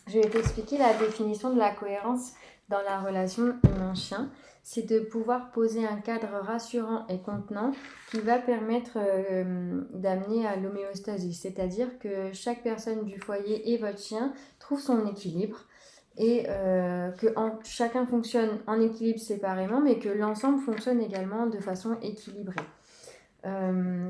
Je vais t'expliquer la définition de la cohérence dans la relation humain-chien. C'est de pouvoir poser un cadre rassurant et contenant qui va permettre d'amener à l'homéostasie. C'est-à-dire que chaque personne du foyer et votre chien trouve son équilibre et que chacun fonctionne en équilibre séparément, mais que l'ensemble fonctionne également de façon équilibrée.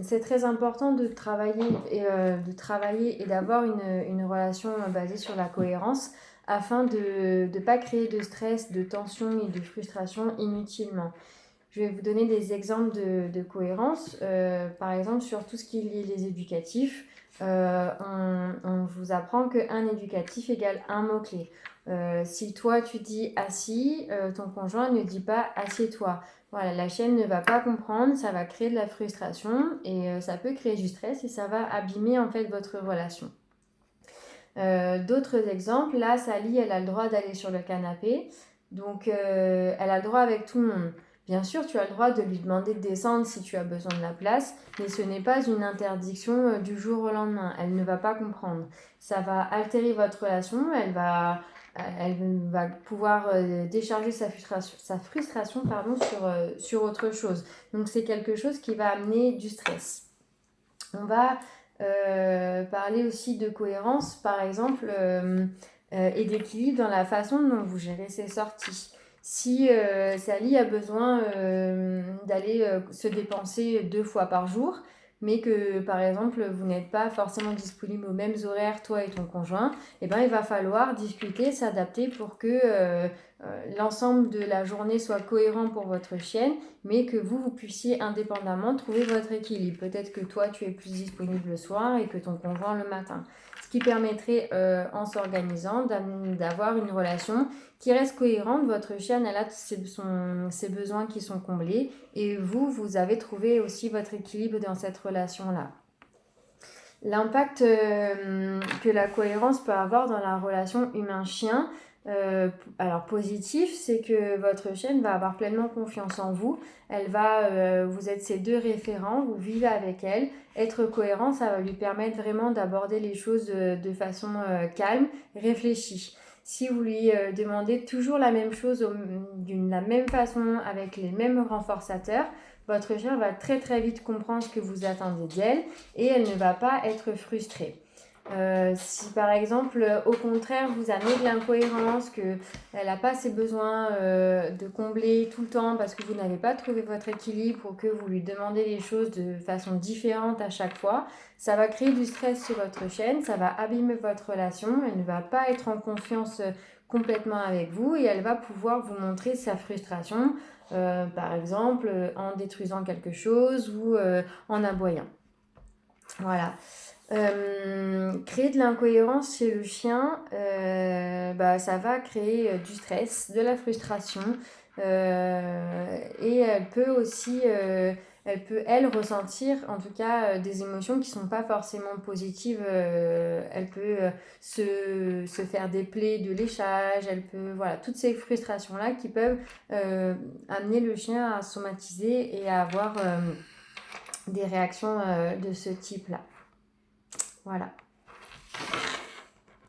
C'est très important de travailler et d'avoir une relation basée sur la cohérence afin de ne pas créer de stress, de tension et de frustration inutilement. Je vais vous donner des exemples de cohérence. Par exemple, sur tout ce qui est les éducatifs, on vous apprend qu'un éducatif égale un mot-clé. Si toi tu dis assis, ton conjoint ne dit pas assieds-toi. Voilà, la chienne ne va pas comprendre, ça va créer de la frustration et ça peut créer du stress et ça va abîmer en fait votre relation. D'autres exemples, là, Sally, elle a le droit d'aller sur le canapé, donc elle a le droit avec tout le monde. Bien sûr, tu as le droit de lui demander de descendre si tu as besoin de la place, mais ce n'est pas une interdiction du jour au lendemain. Elle ne va pas comprendre. Ça va altérer votre relation, elle va pouvoir décharger sa frustration sur autre chose. Donc c'est quelque chose qui va amener du stress. On va parler aussi de cohérence, par exemple, et d'équilibre dans la façon dont vous gérez ses sorties. Si Sally a besoin d'aller se dépenser 2 fois par jour, mais que par exemple vous n'êtes pas forcément disponible aux mêmes horaires, toi et ton conjoint, eh ben, il va falloir discuter, s'adapter pour que l'ensemble de la journée soit cohérent pour votre chienne, mais que vous puissiez indépendamment trouver votre équilibre. Peut-être que toi tu es plus disponible le soir et que ton conjoint le matin. Ce qui permettrait en s'organisant d'avoir une relation qui reste cohérente. Votre chienne elle a ses besoins qui sont comblés et vous avez trouvé aussi votre équilibre dans cette relation-là. L'impact que la cohérence peut avoir dans la relation humain-chien, alors positif, c'est que votre chienne va avoir pleinement confiance en vous. Vous êtes ses 2 référents, vous vivez avec elle. Être cohérent, ça va lui permettre vraiment d'aborder les choses de façon calme, réfléchie. Si vous lui demandez toujours la même chose de la même façon, avec les mêmes renforçateurs, votre chien va très très vite comprendre ce que vous attendez d'elle et elle ne va pas être frustrée. Si par exemple, au contraire, vous amenez de l'incohérence, qu'elle n'a pas ses besoins de combler tout le temps parce que vous n'avez pas trouvé votre équilibre ou que vous lui demandez les choses de façon différente à chaque fois, ça va créer du stress sur votre chienne, ça va abîmer votre relation, elle ne va pas être en confiance complètement avec vous et elle va pouvoir vous montrer sa frustration, par exemple en détruisant quelque chose ou en aboyant. Voilà. Créer de l'incohérence chez le chien, ça va créer du stress, de la frustration et elle ressentir en tout cas des émotions qui ne sont pas forcément positives. Elle peut se faire des plaies de léchage, voilà, toutes ces frustrations-là qui peuvent amener le chien à somatiser et à avoir des réactions de ce type-là. Voilà.